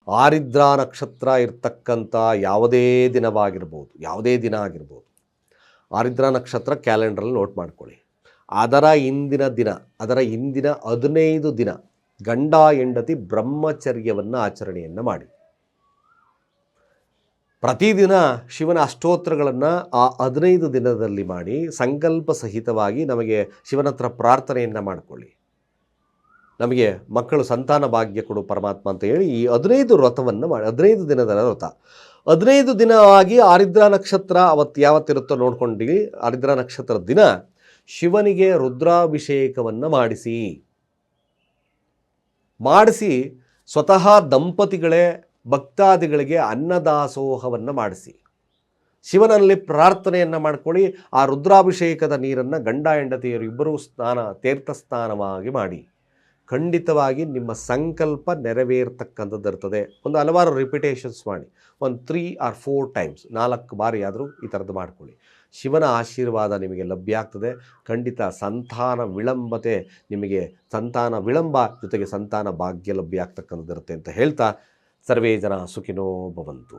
ಆರಿದ್ರ ನಕ್ಷತ್ರ ಇರ್ತಕ್ಕಂಥ ಯಾವುದೇ ದಿನವಾಗಿರ್ಬೋದು, ಯಾವುದೇ ದಿನ ಆಗಿರ್ಬೋದು, ಆರಿದ್ರ ನಕ್ಷತ್ರ ಕ್ಯಾಲೆಂಡ್ರಲ್ಲಿ ನೋಟ್ ಮಾಡ್ಕೊಳ್ಳಿ. ಅದರ ಹಿಂದಿನ ದಿನ, ಅದರ ಹಿಂದಿನ 15 ದಿನ ಗಂಡ ಹೆಂಡತಿ ಬ್ರಹ್ಮಚರ್ಯವನ್ನು ಆಚರಣೆಯನ್ನು ಮಾಡಿ. ಪ್ರತಿದಿನ ಶಿವನ ಅಷ್ಟೋತ್ತರಗಳನ್ನು ಆ 15 ದಿನದಲ್ಲಿ ಮಾಡಿ ಸಂಕಲ್ಪ ಸಹಿತವಾಗಿ ನಮಗೆ ಶಿವನ ಹತ್ರ ಪ್ರಾರ್ಥನೆಯನ್ನು ಮಾಡಿಕೊಳ್ಳಿ. ನಮಗೆ ಮಕ್ಕಳು ಸಂತಾನ ಭಾಗ್ಯ ಕೊಡು ಪರಮಾತ್ಮ ಅಂತ ಹೇಳಿ ಈ 15 ವ್ರತವನ್ನು ಮಾಡಿ. 15 ದಿನದ ವ್ರತ, 15 ದಿನ ಆಗಿ ಆರಿದ್ರ ನಕ್ಷತ್ರ ಅವತ್ತು ಯಾವತ್ತಿರುತ್ತೋ ನೋಡ್ಕೊಂಡು ಆರಿದ್ರ ನಕ್ಷತ್ರ ದಿನ ಶಿವನಿಗೆ ರುದ್ರಾಭಿಷೇಕವನ್ನು ಮಾಡಿಸಿ ಸ್ವತಃ ದಂಪತಿಗಳೇ ಭಕ್ತಾದಿಗಳಿಗೆ ಅನ್ನದಾಸೋಹವನ್ನು ಮಾಡಿಸಿ ಶಿವನಲ್ಲಿ ಪ್ರಾರ್ಥನೆಯನ್ನು ಮಾಡ್ಕೊಳ್ಳಿ. ಆ ರುದ್ರಾಭಿಷೇಕದ ನೀರನ್ನು ಗಂಡ ಹೆಂಡತಿಯರು ಇಬ್ಬರೂ ತೀರ್ಥ ಸ್ನಾನವಾಗಿ ಮಾಡಿ. ಖಂಡಿತವಾಗಿ ನಿಮ್ಮ ಸಂಕಲ್ಪ ನೆರವೇರ್ತಕ್ಕಂಥದ್ದು ಇರ್ತದೆ. ಒಂದು ಹಲವಾರು ರಿಪಿಟೇಷನ್ಸ್ ಮಾಡಿ, ಒಂದು 3 or 4 ಟೈಮ್ಸ್, 4 ಬಾರಿ ಆದರೂ ಈ ಥರದ್ದು ಮಾಡ್ಕೊಳ್ಳಿ. ಶಿವನ ಆಶೀರ್ವಾದ ನಿಮಗೆ ಲಭ್ಯ ಆಗ್ತದೆ. ಖಂಡಿತ ಸಂತಾನ ವಿಳಂಬತೆ ನಿಮಗೆ ಸಂತಾನ ವಿಳಂಬ ಜೊತೆಗೆ ಸಂತಾನ ಭಾಗ್ಯ ಲಭ್ಯ ಆಗ್ತಕ್ಕಂಥದ್ದು ಇರುತ್ತೆ ಅಂತ ಹೇಳ್ತಾ ಸರ್ವೇ ಜನ ಸುಖಿನೋ ಭವಂತು.